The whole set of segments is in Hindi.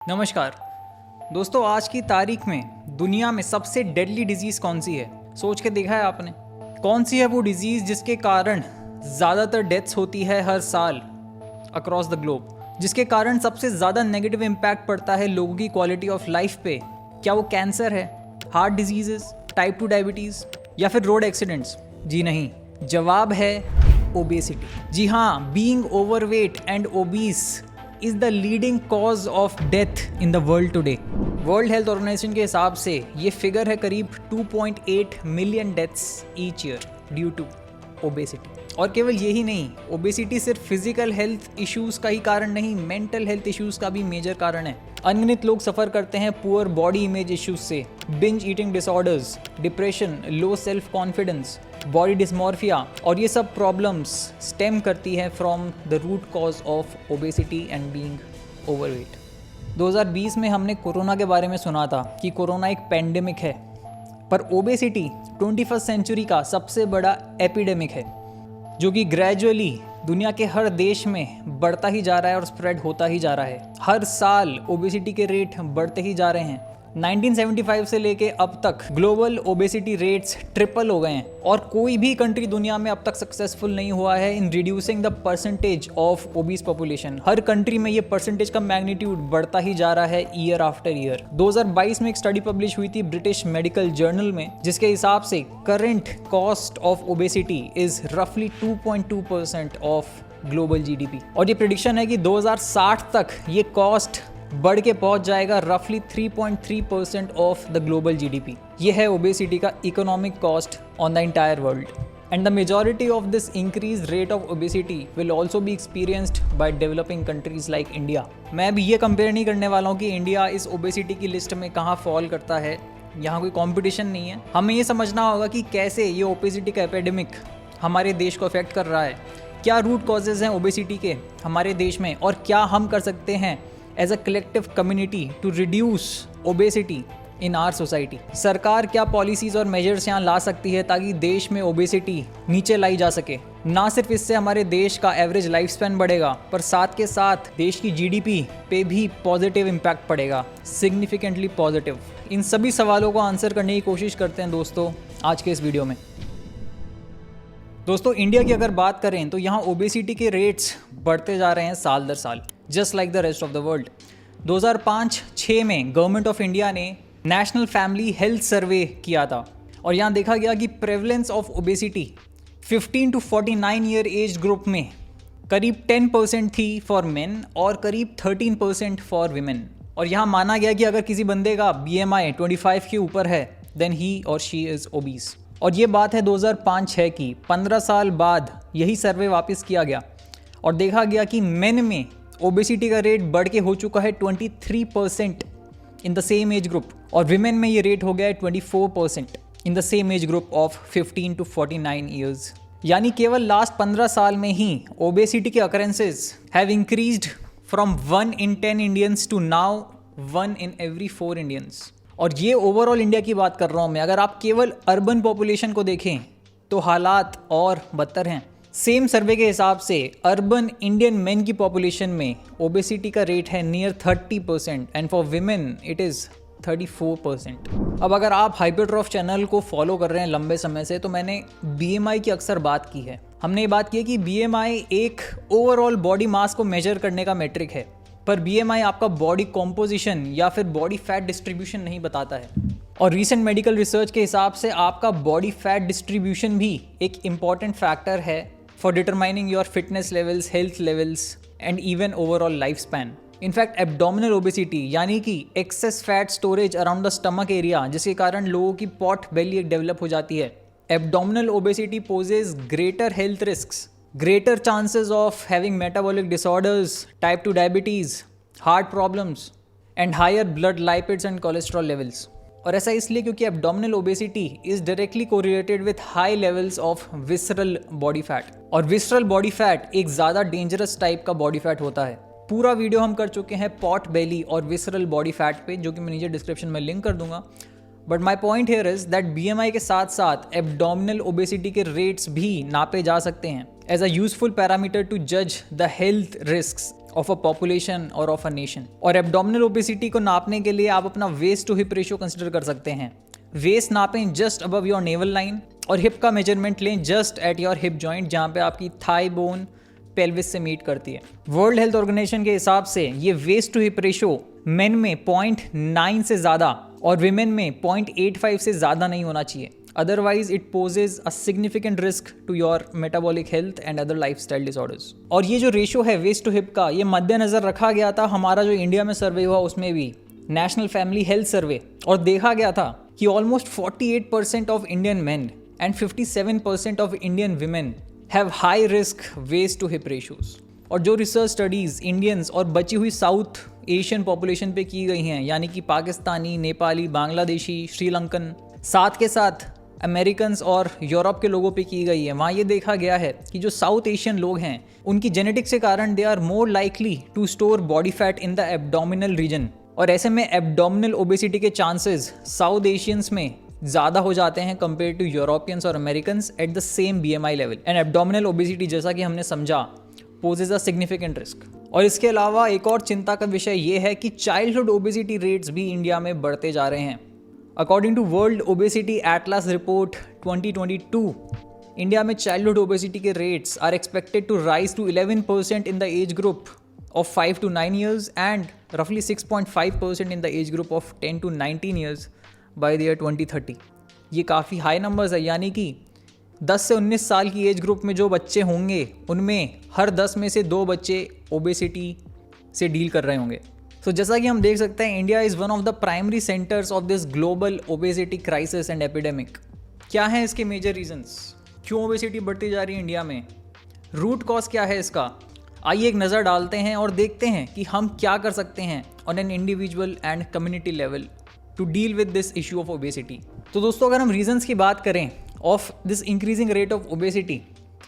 नमस्कार दोस्तों, आज की तारीख में दुनिया में सबसे डेडली डिजीज़ कौन सी है? सोच के देखा है आपने? कौन सी है वो डिजीज़ जिसके कारण ज़्यादातर डेथ्स होती है हर साल अक्रॉस द ग्लोब, जिसके कारण सबसे ज़्यादा नेगेटिव इम्पैक्ट पड़ता है लोगों की क्वालिटी ऑफ लाइफ पे? क्या वो कैंसर है, हार्ट डिजीज़, टाइप 2 डायबिटीज़ या फिर रोड एक्सीडेंट्स? जी नहीं, जवाब है ओबेसिटी। जी हाँ, being overweight and obese is the leading cause of death in the world today. World Health Organization के हिसाब से ये फिगर है करीब 2.8 million deaths each year due to obesity. और केवल यही नहीं, ओबेसिटी सिर्फ फिजिकल हेल्थ इश्यूज का ही कारण नहीं, मेंटल हेल्थ इश्यूज का भी मेजर कारण है। अनगिनत लोग सफ़र करते हैं पुअर बॉडी इमेज इश्यूज से, binge eating disorders, depression, low self confidence, body dysmorphia, और ये सब प्रॉब्लम्स स्टेम करती है from the root cause of obesity and being overweight. 2020 में हमने कोरोना के बारे में सुना था कि कोरोना एक पैंडेमिक है, पर ओबेसिटी 21st सेंचुरी का सबसे बड़ा एपिडेमिक है, जो कि ग्रेजुअली दुनिया के हर देश में बढ़ता ही जा रहा है और स्प्रेड होता ही जा रहा है। हर साल ओबेसिटी के रेट बढ़ते ही जा रहे हैं। 1975 से लेके अब तक ग्लोबल ओबेसिटी रेट्स ट्रिपल हो गए हैं, और कोई भी कंट्री दुनिया में अब तक सक्सेसफुल नहीं हुआ है in reducing the percentage of obese population. Her country में ये परसेंटेज का मैग्नीट्यूड बढ़ता ही जा रहा है ईयर आफ्टर ईयर। 2022 में एक स्टडी पब्लिश हुई थी ब्रिटिश मेडिकल जर्नल में, जिसके हिसाब से current cost of obesity is रफली 2.2% ऑफ ग्लोबल जीडीपी, और ये प्रेडिक्शन है कि 2060 तक ये कॉस्ट बढ़ के पहुंच जाएगा रफली 3.3% ऑफ द ग्लोबल जीडीपी। ये है ओबेसिटी का economic cost on the entire world, and the majority of this increase rate of obesity will also be experienced by developing countries like India. मैं अभी ये कंपेयर नहीं करने वाला हूँ कि इंडिया इस ओबेसिटी की लिस्ट में कहाँ फॉल करता है, यहाँ कोई कॉम्पिटिशन नहीं है। हमें ये समझना होगा कि कैसे ये ओबेसिटी का एपिडेमिक हमारे देश को अफेक्ट कर रहा है, क्या रूट कॉजेज हैं ओबेसिटी के हमारे देश में, और क्या हम कर सकते हैं as a collective community to reduce obesity in our society. सरकार क्या पॉलिसीज और मेजर्स यहाँ ला सकती है ताकि देश में ओबेसिटी नीचे लाई जा सके। ना सिर्फ इससे हमारे देश का एवरेज लाइफ स्पैन बढ़ेगा, पर साथ के साथ देश की जीडीपी पे भी पॉजिटिव इम्पैक्ट पड़ेगा, सिग्निफिकेंटली पॉजिटिव। इन सभी सवालों को आंसर करने की कोशिश करते हैं दोस्तों आज के इस वीडियो में। दोस्तों, इंडिया की अगर बात करें तो यहाँ ओबेसिटी के रेट्स बढ़ते जा रहे हैं साल दर साल, just like the rest of the world. 2005-06 में गवर्नमेंट ऑफ इंडिया ने नेशनल फैमिली हेल्थ सर्वे किया था, और यहाँ देखा गया कि prevalence of obesity 15 to 49 year age group में करीब 10% थी फॉर मेन और करीब 13% फॉर विमेन। और यहाँ माना गया कि अगर किसी बंदे का BMI 25 के ऊपर है देन ही और शी इज़ ओबीस। और ये बात है 2005-06 की। 15 साल बाद यही सर्वे वापस किया गया और देखा गया कि मेन में ओबेसिटी का रेट बढ़ के हो चुका है 23% in the same age group, और विमेन में ये रेट हो गया है 24% in the same age group of 15 to 49 years. यानी केवल लास्ट 15 साल में ही ओबेसिटी के occurrences have increased from 1 in 10 Indians to now 1 in every 4 Indians. और ये ओवरऑल इंडिया की बात कर रहा हूँ मैं। अगर आप केवल अर्बन पॉपुलेशन को देखें तो हालात और बदतर हैं। सेम सर्वे के हिसाब से अर्बन इंडियन मेन की पॉपुलेशन में ओबेसिटी का रेट है near 30% and for women it is 34%। अब अगर आप हाइपरट्रॉफ चैनल को फॉलो कर रहे हैं लंबे समय से, तो मैंने BMI की अक्सर बात की है। हमने ये बात की है कि BMI एक ओवरऑल बॉडी मास को मेजर करने का मेट्रिक है, पर BMI आपका बॉडी कॉम्पोजिशन या फिर बॉडी फैट डिस्ट्रीब्यूशन नहीं बताता है। और रीसेंट मेडिकल रिसर्च के हिसाब से आपका बॉडी फैट डिस्ट्रीब्यूशन भी एक इम्पॉर्टेंट फैक्टर है for determining your fitness levels, health levels and even overall life span. In fact abdominal obesity यानी कि access fat storage around the stomach area, जिसके कारण लोगों की पॉट बेली डेवलप हो जाती है। Abdominal obesity poses greater health risks, greater chances of having metabolic disorders, type 2 diabetes, heart problems and higher blood lipids and cholesterol levels। और ऐसा इसलिए क्योंकि abdominal obesity is directly correlated with high levels of visceral body fat, और visceral body fat एक ज़्यादा dangerous type का body fat होता है। पूरा वीडियो हम कर चुके हैं पॉट बेली और visceral body fat पे, जो कि मैं नीचे डिस्क्रिप्शन में लिंक कर दूंगा। But my point here is that BMI के साथ साथ एब्डोमिनल ओबेसिटी के रेट्स भी नापे जा सकते हैं as a useful parameter to जज the health risks of a population और ऑफ अ नेशन। और एब्डोमिनल ओबेसिटी को नापने के लिए आप अपना waist to hip ratio consider कर सकते हैं। वेस्ट नापें just above your navel line और हिप का मेजरमेंट लें just at your hip joint, जहाँ पे आपकी थाई बोन पेल्विस से मीट करती है। वर्ल्ड हेल्थ ऑर्गेनाइजेशन के हिसाब से ये waist to hip ratio men में 0.9 से ज़्यादा और विमेन में 0.85 से ज़्यादा नहीं होना चाहिए, otherwise it poses a significant risk to your metabolic health and other lifestyle disorders. और ये जो रेशियो है वेस्ट टू हिप का, ये मद्देनजर रखा गया था हमारा जो इंडिया में सर्वे हुआ उसमें भी, नेशनल फैमिली हेल्थ सर्वे, और देखा गया था कि almost 48% of Indian men and 57% of Indian women have high risk waist to hip ratios. और जो रिसर्च स्टडीज़ इंडियंस और बची हुई साउथ एशियन पॉपुलेशन पे की गई हैं, यानी कि पाकिस्तानी, नेपाली, बांग्लादेशी, श्रीलंकन, साथ के साथ अमेरिकन और यूरोप के लोगों पे की गई है, वहाँ ये देखा गया है कि जो साउथ एशियन लोग हैं उनकी जेनेटिक्स के कारण they are more likely to store body fat in the abdominal region. और ऐसे में एब्डोमिनल ओबेसिटी के चांसेस साउथ एशियंस में ज़्यादा हो जाते हैं कंपेयर टू यूरोपियंस और Americans at the same BMI level. And abdominal obesity, जैसा कि हमने समझा, पोजेज अ सिग्निफिकेंट रिस्क। और इसके अलावा एक और चिंता का विषय ये है कि चाइल्डहुड ओबेसिटी रेट्स भी इंडिया में बढ़ते जा रहे हैं। According to World Obesity Atlas report 2022, India में चाइल्डहुड ओबेसिटी के rates are expected to rise to 11% in the age group of 5 to 9 years and roughly 6.5% in the age group of 10 to 19 years by the year 2030। ये काफ़ी हाई नंबर्स है, यानी कि 10 से 19 साल की एज ग्रुप में जो बच्चे होंगे उनमें हर 10 में से 2 बच्चे ओबेसिटी से डील कर रहे होंगे। तो जैसा कि हम देख सकते हैं, India is one of the primary centres of this global obesity crisis and epidemic. क्या हैं इसके मेजर रीजंस? क्यों ओबेसिटी बढ़ती जा रही है इंडिया में? रूट कॉज क्या है इसका? आइए एक नज़र डालते हैं और देखते हैं कि हम क्या कर सकते हैं on an individual and community level to deal with this issue of obesity. तो दोस्तों, अगर हम रीजंस की बात करें of this increasing rate of obesity,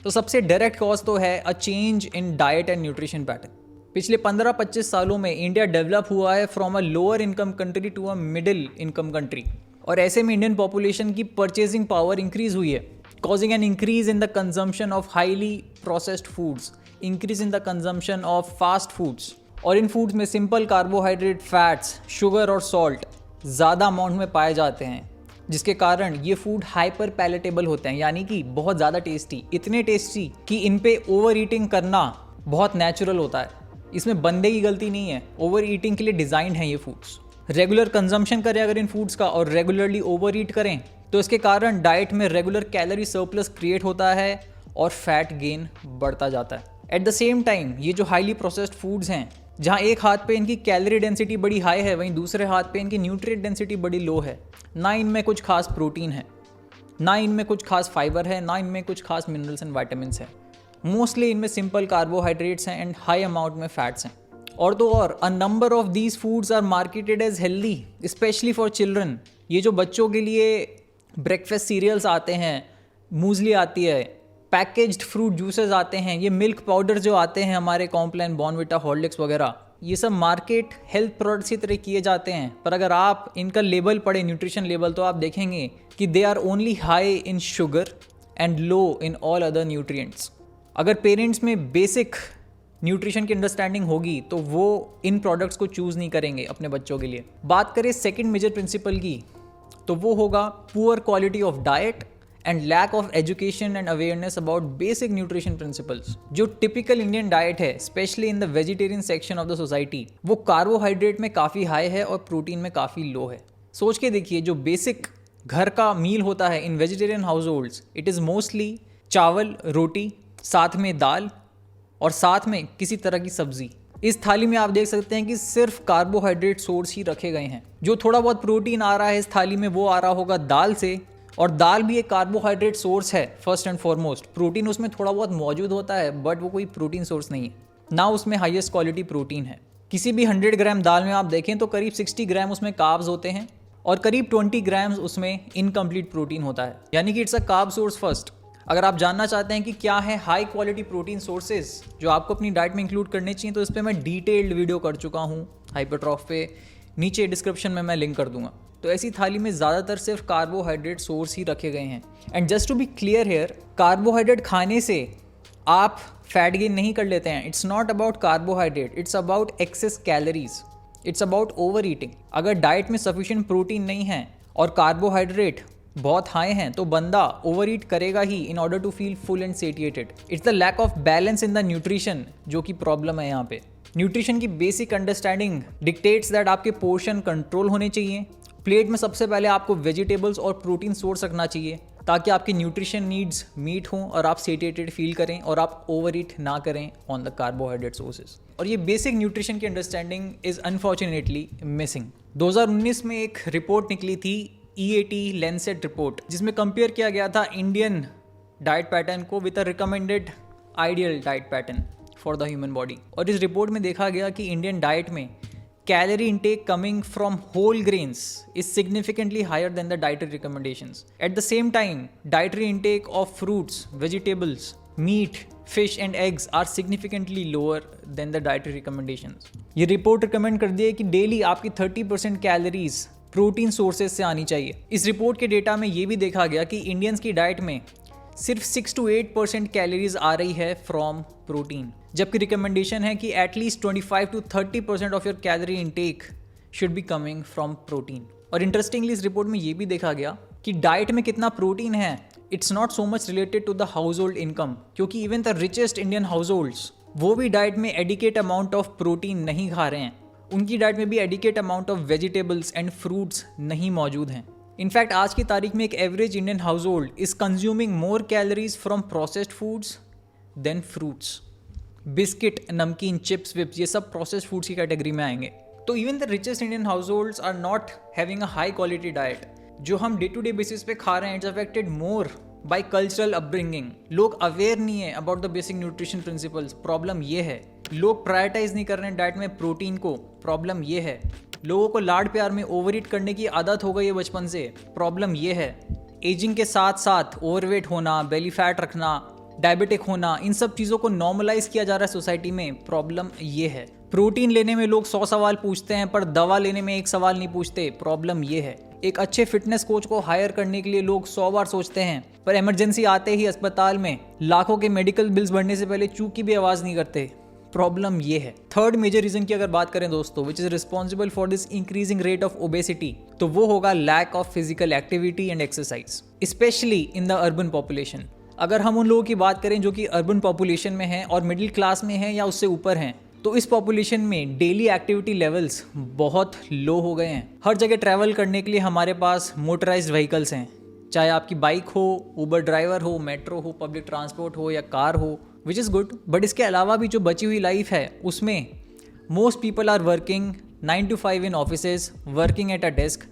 तो सबसे डायरेक्ट कॉज तो है a change in diet and nutrition pattern. पिछले 15-25 सालों में इंडिया डेवलप हुआ है from a lower income country to a middle income country, और ऐसे में इंडियन पॉपुलेशन की परचेजिंग पावर इंक्रीज हुई है, causing an increase in the consumption of highly processed foods, increase in the consumption of fast foods, और इन फूड्स में सिंपल कार्बोहाइड्रेट, फैट्स, शुगर और सॉल्ट ज़्यादा अमाउंट में पाए जाते हैं, जिसके कारण ये फूड हाइपर पैलेटेबल होते हैं, यानी कि बहुत ज़्यादा टेस्टी, इतने टेस्टी कि इन पे ओवर ईटिंग करना बहुत नेचुरल होता है। इसमें बंदे की गलती नहीं है, ओवर ईटिंग के लिए डिज़ाइंड हैं ये फूड्स। रेगुलर कंजम्पशन करें अगर इन फूड्स का और रेगुलरली ओवर ईट करें तो इसके कारण डाइट में रेगुलर कैलोरी सरप्लस क्रिएट होता है और फैट गेन बढ़ता जाता है। एट द सेम टाइम ये जो हाईली प्रोसेस्ड फूड्स हैं, जहाँ एक हाथ पे इनकी कैलोरी डेंसिटी बड़ी हाई है, वहीं दूसरे हाथ पे इनकी न्यूट्रिएंट डेंसिटी बड़ी लो है। ना इनमें कुछ खास प्रोटीन है, ना इनमें कुछ खास फाइबर है, ना इनमें कुछ खास मिनरल्स एंड वाइटामिन्स हैं। मोस्टली इनमें सिंपल कार्बोहाइड्रेट्स हैं एंड हाई अमाउंट में फैट्स हैं। और तो और a number of these foods are marketed as healthy, specially for children. ये जो बच्चों के लिए ब्रेकफास्ट सीरियल्स आते हैं, मूजली आती है, पैकेज्ड फ्रूट जूसेस आते हैं, ये मिल्क पाउडर जो आते हैं हमारे कॉम्प्लान, बॉर्नविटा, हॉर्लिक्स वगैरह, ये सब मार्केट हेल्थ प्रोडक्ट्स की तरह किए जाते हैं। पर अगर आप इनका लेबल पढ़े, न्यूट्रिशन लेबल, तो आप देखेंगे कि they are only high in sugar and low in all other nutrients. अगर पेरेंट्स में बेसिक न्यूट्रिशन की अंडरस्टैंडिंग होगी तो वो इन प्रोडक्ट्स को चूज़ नहीं करेंगे अपने बच्चों के लिए। बात करें सेकेंड मेजर प्रिंसिपल की, तो वो होगा poor quality of diet and lack of education and awareness about basic nutrition principles. जो टिपिकल इंडियन डाइट है, specially in the vegetarian section of the society, वो कार्बोहाइड्रेट में काफ़ी हाई है और प्रोटीन में काफ़ी लो है। सोच के देखिए, जो बेसिक घर का मील होता है in vegetarian household, it is mostly chawal, roti, साथ में दाल और साथ में किसी तरह की सब्जी। इस थाली में आप देख सकते हैं कि सिर्फ कार्बोहाइड्रेट सोर्स ही रखे गए हैं। जो थोड़ा बहुत प्रोटीन आ रहा है इस थाली में वो आ रहा होगा दाल से, और दाल भी एक कार्बोहाइड्रेट सोर्स है फर्स्ट एंड फॉरमोस्ट। प्रोटीन उसमें थोड़ा बहुत मौजूद होता है बट वो कोई प्रोटीन सोर्स नहीं है, ना उसमें हाईएस्ट क्वालिटी प्रोटीन है। किसी भी 100 ग्राम दाल में आप देखें तो करीब 60 ग्राम उसमें कार्ब्स होते हैं और करीब 20 ग्राम्स उसमें इनकम्प्लीट प्रोटीन होता है, यानी कि it's a carb source first. अगर आप जानना चाहते हैं कि क्या है हाई क्वालिटी प्रोटीन सोर्सेज जो आपको अपनी डाइट में इंक्लूड करने चाहिए, तो इस पर मैं डिटेल्ड वीडियो कर चुका हूँ हाइपरट्रॉफ पे, नीचे डिस्क्रिप्शन में मैं लिंक कर दूंगा। तो ऐसी थाली में ज़्यादातर सिर्फ कार्बोहाइड्रेट सोर्स ही रखे गए हैं। And just to be clear here, carbohydrate खाने से आप फैट गेन नहीं कर लेते हैं। It's not about carbohydrate, it's about excess calories, it's about over eating. अगर डाइट में सफिशिएंट प्रोटीन नहीं है और कार्बोहाइड्रेट बहुत हाई हैं तो बंदा ओवर ईट करेगा ही in order to feel full and satiated. It's the lack of balance in the nutrition जो कि प्रॉब्लम है यहाँ पे। न्यूट्रिशन की बेसिक अंडरस्टैंडिंग डिक्टेट्स दैट आपके पोर्शन कंट्रोल होने चाहिए। प्लेट में सबसे पहले आपको वेजिटेबल्स और प्रोटीन सोर्स रखना चाहिए ताकि आपकी न्यूट्रिशन नीड्स मीट हों और आप सेटिएटेड फील करें और आप ओवर ईट ना करें ऑन द कार्बोहाइड्रेट सोर्सेज। और ये बेसिक न्यूट्रिशन की अंडरस्टैंडिंग इज अनफॉर्चुनेटली मिसिंग। 2019 में एक रिपोर्ट निकली थी EAT लैंसेट रिपोर्ट, जिसमें कंपेयर किया गया था इंडियन डाइट पैटर्न को with a recommended ideal diet pattern for the human body. और इस रिपोर्ट में देखा गया कि इंडियन डाइट में calorie intake coming from whole grains is significantly higher than the dietary recommendations. At the same time, dietary intake of fruits, vegetables, meat, fish and eggs are significantly lower than the dietary recommendations. ये रिपोर्ट रिकमेंड कर दिया है कि डेली आपकी 30% कैलोरीज प्रोटीन सोर्सेज से आनी चाहिए। इस रिपोर्ट के डेटा में ये भी देखा गया कि इंडियंस की डाइट में सिर्फ 6 to 8% कैलोरीज आ रही है फ्रॉम प्रोटीन, जबकि रिकमेंडेशन है कि at least 25 to 30% of your calorie intake should be coming from protein. और इंटरेस्टिंगली इस रिपोर्ट में ये भी देखा गया कि डाइट में कितना प्रोटीन है it's not so much related to the household income, क्योंकि even the richest Indian household वो भी डाइट में एडिकेट अमाउंट ऑफ प्रोटीन नहीं खा रहे हैं। उनकी डाइट में भी adequate amount of vegetables and fruits नहीं मौजूद हैं। इनफैक्ट आज की तारीख में एक average Indian household is consuming more calories from processed foods than fruits. Biscuit, namkeen, chips विप्स ये सब प्रोसेस्ड फूड्स की कैटेगरी में आएंगे। तो even the richest Indian households are not having a high quality diet. जो हम डे टू डे बेसिस पे खा रहे हैं it's affected more by cultural upbringing. लोग अवेयर नहीं है about the basic nutrition principles, problem ये है। लोग प्रायोरिटाइज नहीं कर रहे हैं डाइट में प्रोटीन को, प्रॉब्लम ये है। लोगों को लाड प्यार में ओवर ईट करने की आदत हो गई है बचपन से, प्रॉब्लम ये है। एजिंग के साथ साथ ओवरवेट होना, बेली फैट रखना, डायबिटिक होना, इन सब चीज़ों को नॉर्मलाइज किया जा रहा है सोसाइटी में, प्रॉब्लम ये है। प्रोटीन लेने में लोग 100 सवाल पूछते हैं पर दवा लेने में 1 सवाल नहीं पूछते, प्रॉब्लम ये है। एक अच्छे फिटनेस कोच को हायर करने के लिए लोग 100 बार सोचते हैं पर इमरजेंसी आते ही अस्पताल में लाखों के मेडिकल बिल्स भरने से पहले चूक की भी आवाज़ नहीं करते, प्रॉब्लम ये है। थर्ड मेजर रीजन की अगर बात करें दोस्तों which is responsible for this increasing rate of obesity, तो वो होगा lack of physical activity and exercise, specially in the urban population. अगर हम उन लोगों की बात करें जो कि अर्बन पॉपुलेशन में हैं और मिडिल क्लास में हैं या उससे ऊपर हैं, तो इस पॉपुलेशन में डेली एक्टिविटी लेवल्स बहुत लो हो गए हैं। हर जगह ट्रैवल करने के लिए हमारे पास मोटराइज्ड व्हीकल्स हैं, चाहे आपकी बाइक हो, उबर ड्राइवर हो, मेट्रो हो, पब्लिक ट्रांसपोर्ट हो या कार हो, विच इज़ गुड। बट इसके अलावा भी जो बची हुई लाइफ है उसमें most people are working 9 to 5 in offices, working at a desk,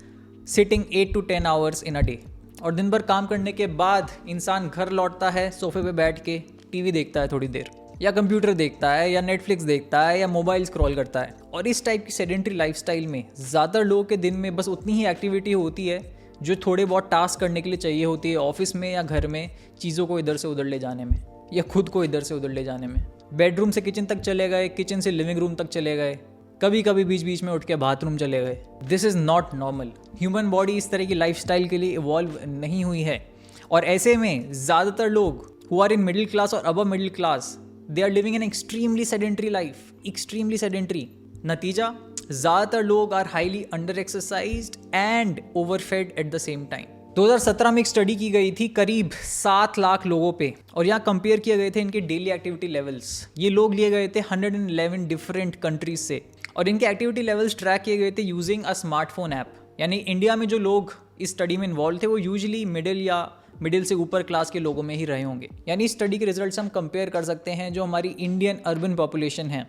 sitting 8 to 10 hours in a day. और दिन भर काम करने के बाद इंसान घर लौटता है, सोफे पे बैठ के टीवी देखता है थोड़ी देर, या कंप्यूटर देखता है, या नेटफ्लिक्स देखता है, या मोबाइल स्क्रॉल करता है। और इस टाइप की सेडेंट्री लाइफस्टाइल में ज़्यादातर लोगों के दिन में बस उतनी ही एक्टिविटी होती है जो थोड़े बहुत टास्क करने के लिए चाहिए होती है ऑफिस में या घर में, चीज़ों को इधर से उधर ले जाने में या खुद को इधर से उधर ले जाने में। बेडरूम से किचन तक चले गए, किचन से लिविंग रूम तक चले गए, कभी कभी बीच बीच में उठ के बाथरूम चले गए। This is not normal. Human body इस तरह की लाइफस्टाइल के लिए इवॉल्व नहीं हुई है। और ऐसे में ज़्यादातर लोग who are in middle class और above middle class, they are living an extremely sedentary life, extremely sedentary. नतीजा, ज़्यादातर लोग are highly under exercised and overfed at the same time. 2017 में एक स्टडी की गई थी करीब 7 लाख लोगों पे, और यहाँ कंपेयर किए गए थे इनके डेली एक्टिविटी लेवल्स। ये लोग लिए गए थे 111 डिफरेंट कंट्रीज से, और इनके एक्टिविटी लेवल्स ट्रैक किए गए थे यूजिंग अ स्मार्टफोन ऐप। यानी इंडिया में जो लोग इस स्टडी में इन्वॉल्व थे वो यूजुअली मिडिल या मिडिल से ऊपर क्लास के लोगों में ही रहे होंगे। यानी इस स्टडी के रिजल्ट्स हम कंपेयर कर सकते हैं जो हमारी इंडियन अर्बन पॉपुलेशन है,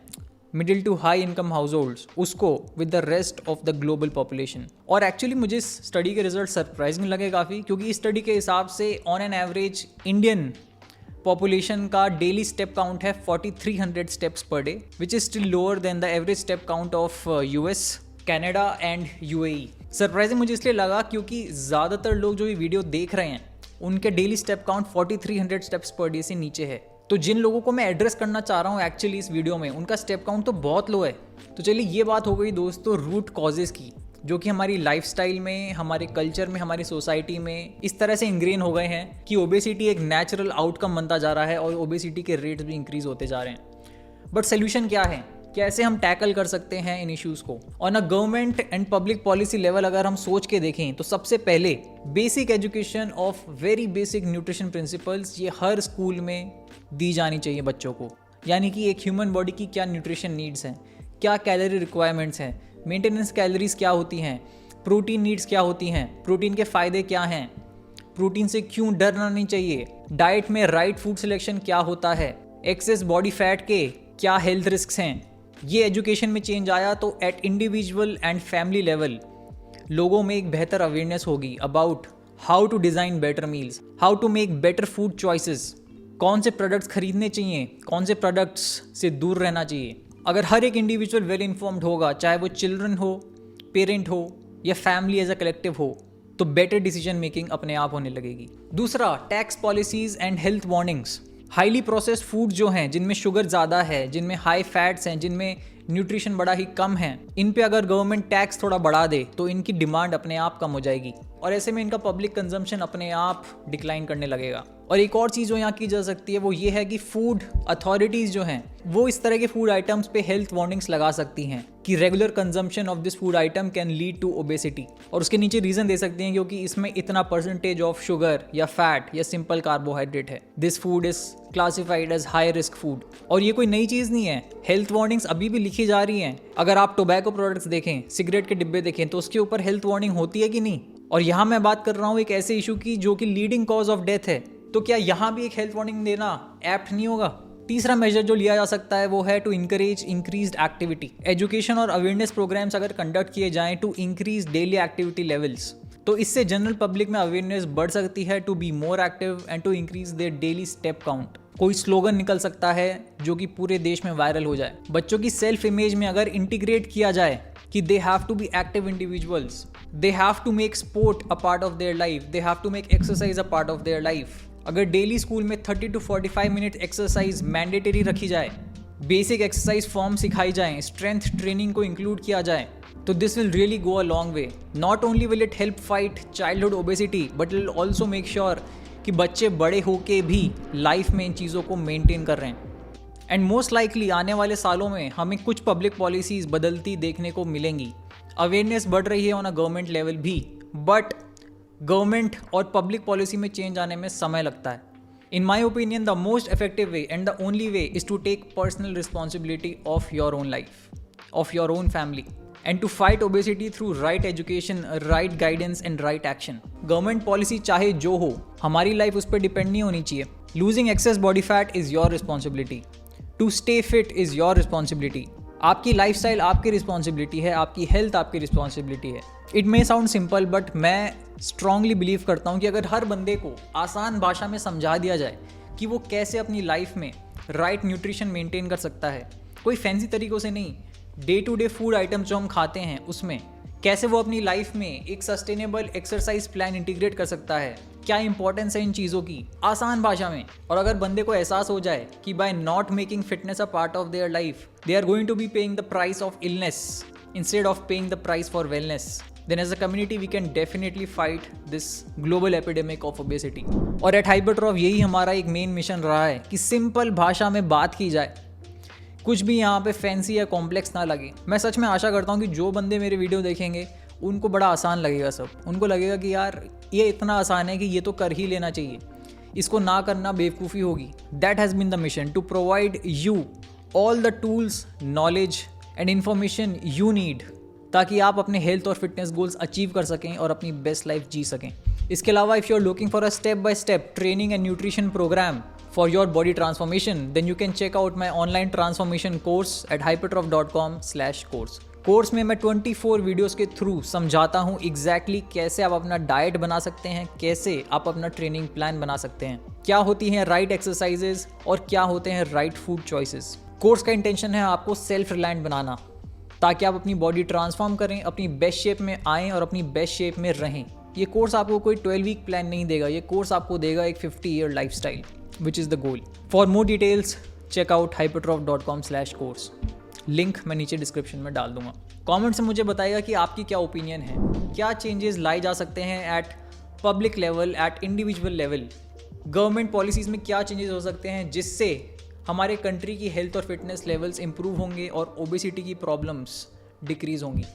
middle to high income household, उसको with the rest of the global population. और एक्चुअली मुझे इस स्टडी के रिजल्ट सरप्राइजिंग लगे काफ़ी, क्योंकि इस स्टडी के हिसाब से on an average Indian population का डेली स्टेप काउंट है 4300 steps per day, which is still lower than the average step count of US, Canada and UAE। Surprising मुझे इसलिए लगा क्योंकि ज़्यादातर लोग जो ये वीडियो देख रहे हैं उनके daily step count 4300 steps per day से नीचे है। तो जिन लोगों को मैं एड्रेस करना चाह रहा हूँ एक्चुअली इस वीडियो में, उनका स्टेप काउंट तो बहुत लो है। तो चलिए ये बात हो गई दोस्तों रूट कॉजेज़ की। जो कि हमारी लाइफस्टाइल में, हमारे कल्चर में, हमारी सोसाइटी में इस तरह से इंग्रेन हो गए हैं कि ओबेसिटी एक नेचुरल आउटकम बनता जा रहा है और ओबेसिटी के रेट्स भी इंक्रीज होते जा रहे हैं। बट सोल्यूशन क्या है, कैसे हम टैकल कर सकते हैं इन इश्यूज़ को? On a government and public policy level अगर हम सोच के देखें तो सबसे पहले basic education of very basic nutrition principles ये हर स्कूल में दी जानी चाहिए बच्चों को। यानी कि एक ह्यूमन बॉडी की क्या न्यूट्रिशन नीड्स हैं, क्या कैलोरी रिक्वायरमेंट्स हैं, मेंटेनेंस कैलोरीज क्या होती हैं, प्रोटीन नीड्स क्या होती हैं, प्रोटीन के फ़ायदे क्या हैं, प्रोटीन से क्यों डरना नहीं चाहिए, डाइट में राइट फूड सिलेक्शन क्या होता है, एक्सेस बॉडी फैट के क्या हेल्थ रिस्क्स हैं। ये एजुकेशन में चेंज आया तो at individual and family level लोगों में एक बेहतर अवेयरनेस होगी about how to design better meals, how to make better food choices, कौन से प्रोडक्ट्स खरीदने चाहिए, कौन से प्रोडक्ट्स से दूर रहना चाहिए। अगर हर एक इंडिविजुअल वेल इन्फॉर्म्ड होगा, चाहे वो चिल्ड्रन हो, पेरेंट हो या फैमिली एज अ कलेक्टिव हो, तो बेटर डिसीजन मेकिंग अपने आप होने लगेगी। दूसरा, tax policies and health warnings. Highly processed food जो हैं, जिनमें शुगर ज़्यादा है, जिनमें हाई फैट्स हैं, जिनमें न्यूट्रिशन बड़ा ही कम है, इन पे अगर गवर्नमेंट टैक्स थोड़ा बढ़ा दे तो इनकी डिमांड अपने आप कम हो जाएगी और ऐसे में इनका पब्लिक कंजम्पशन अपने आप डिक्लाइन करने लगेगा। और एक और चीज़ जो यहाँ की जा सकती है वो ये है कि फूड अथॉरिटीज़ जो हैं वो इस तरह के फूड आइटम्स पे हेल्थ वार्निंग्स लगा सकती हैं कि regular consumption of this food item can lead to obesity, और उसके नीचे रीज़न दे सकती हैं क्योंकि इसमें इतना परसेंटेज ऑफ शुगर या फैट या सिंपल कार्बोहाइड्रेट है, this food is classified as high risk food. और ये कोई नई चीज़ नहीं है, हेल्थ वार्निंग्स अभी भी लिखी जा रही हैं। अगर आप टोबैको प्रोडक्ट्स देखें, सिगरेट के डिब्बे देखें तो उसके ऊपर हेल्थ वार्निंग होती है कि नहीं। और यहाँ मैं बात कर रहा हूँ एक ऐसे इशू की जो कि लीडिंग कॉज ऑफ डेथ है, तो क्या यहाँ भी एक हेल्थ वार्निंग देना एप्ट नहीं होगा? तीसरा मेजर जो लिया जा सकता है वो है to encourage increased activity. Education और अवेयरनेस प्रोग्राम्स अगर कंडक्ट किए जाएं to increase daily activity levels, तो इससे जनरल पब्लिक में अवेयरनेस बढ़ सकती है to be more active and to increase their daily step count. कोई स्लोगन निकल सकता है जो कि पूरे देश में वायरल हो जाए। बच्चों की सेल्फ इमेज में अगर इंटीग्रेट किया जाए कि they have to be active individuals, they have to make sport a part of their life, they have to make exercise a part of their life. अगर डेली स्कूल में 30 to 45 मिनट एक्सरसाइज मैंडेटरी रखी जाए, बेसिक एक्सरसाइज फॉर्म सिखाई जाए, स्ट्रेंथ ट्रेनिंग को इंक्लूड किया जाए, तो this will really go a long way. Not only will it help fight childhood obesity but will also make sure कि बच्चे बड़े होके भी लाइफ में इन चीज़ों को मेंटेन कर रहे हैं। एंड मोस्ट लाइकली आने वाले सालों में हमें कुछ पब्लिक पॉलिसीज़ बदलती देखने को मिलेंगी। अवेयरनेस बढ़ रही है ऑन अ गवर्नमेंट लेवल भी, बट गवर्नमेंट और पब्लिक पॉलिसी में चेंज आने में समय लगता है। In my opinion the most effective way and the only way is to take personal responsibility of your own life, of your own family, and to fight obesity through right education, right guidance and right action. Government policy चाहे जो हो, हमारी लाइफ उस पर डिपेंड नहीं होनी चाहिए। Losing excess body fat is your responsibility, to stay fit is your responsibility. आपकी लाइफस्टाइल आपकी रिस्पॉन्सिबिलिटी है, आपकी हेल्थ आपकी रिस्पॉन्सिबिलिटी है। It may sound simple but मैं स्ट्रांगली बिलीव करता हूँ कि अगर हर बंदे को आसान भाषा में समझा दिया जाए कि वो कैसे अपनी लाइफ में राइट न्यूट्रिशन मेंटेन कर सकता है, कोई फैंसी तरीक़ों से नहीं, day to day food items जो हम खाते हैं उसमें कैसे वो अपनी लाइफ में एक सस्टेनेबल एक्सरसाइज प्लान इंटीग्रेट कर सकता है, क्या इंपॉर्टेंस है इन चीज़ों की आसान भाषा में। और अगर बंदे को एहसास हो जाए कि by not making fitness a part of their life they are going to be paying the price of illness instead of paying the price for wellness, then as a community we can definitely fight this global epidemic of obesity. और एट हाइपरट्रॉफ यही हमारा एक मेन मिशन रहा है कि सिंपल भाषा में बात की जाए, कुछ भी यहाँ पे फैंसी या कॉम्प्लेक्स ना लगे। मैं सच में आशा करता हूँ कि जो बंदे मेरे वीडियो देखेंगे उनको बड़ा आसान लगेगा सब, उनको लगेगा कि यार ये इतना आसान है कि ये तो कर ही लेना चाहिए, इसको ना करना बेवकूफ़ी होगी। That has been the mission to provide you all the tools, knowledge and information you need ताकि आप अपने हेल्थ और फिटनेस गोल्स अचीव कर सकें और अपनी बेस्ट लाइफ जी सकें। इसके अलावा if you are looking for a step by step training and nutrition program for your body transformation, then you can check out my online transformation course at hypertroph.com/course. Course में मैं 24 वीडियोस के थ्रू समझाता हूँ एग्जैक्टली कैसे आप अपना डाइट बना सकते हैं, कैसे आप अपना ट्रेनिंग प्लान बना सकते हैं, क्या होती हैं राइट एक्सरसाइजेज और क्या होते हैं राइट फूड चॉइसेस। कोर्स का इंटेंशन है आपको सेल्फ रिलायंट बनाना ताकि आप अपनी बॉडी ट्रांसफॉर्म करें, अपनी बेस्ट शेप में आएँ और अपनी बेस्ट शेप में रहें। ये कोर्स आपको कोई 12 वीक प्लान नहीं देगा, ये कोर्स आपको देगा एक 50 year lifestyle which is the goal. For more details, check out hypertroph.com/course. Link मैं नीचे डिस्क्रिप्शन में डाल दूंगा। कमेंट से मुझे बताइएगा कि आपकी क्या ओपिनियन है, क्या चेंजेस लाए जा सकते हैं eight public level, eight individual level. Government policies में क्या चेंजेस हो सकते हैं जिससे हमारे कंट्री की हेल्थ और फिटनेस लेवल्स इंप्रूव होंगे और ओबेसिटी की प्रॉब्लम्स डिक्रीज होंगी।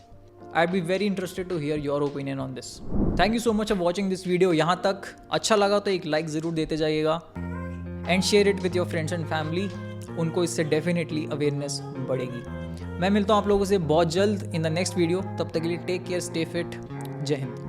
I'd be very interested to hear your opinion on this. Thank you so much for watching this video. यहाँ तक अच्छा लगा तो एक लाइक ज़रूर देते जाइएगा and share it with your friends and family. उनको इससे डेफिनेटली अवेयरनेस बढ़ेगी। मैं मिलता हूँ आप लोगों से बहुत जल्द इन द नेक्स्ट वीडियो। तब तक के लिए टेक केयर, स्टे फिट, जय हिंद।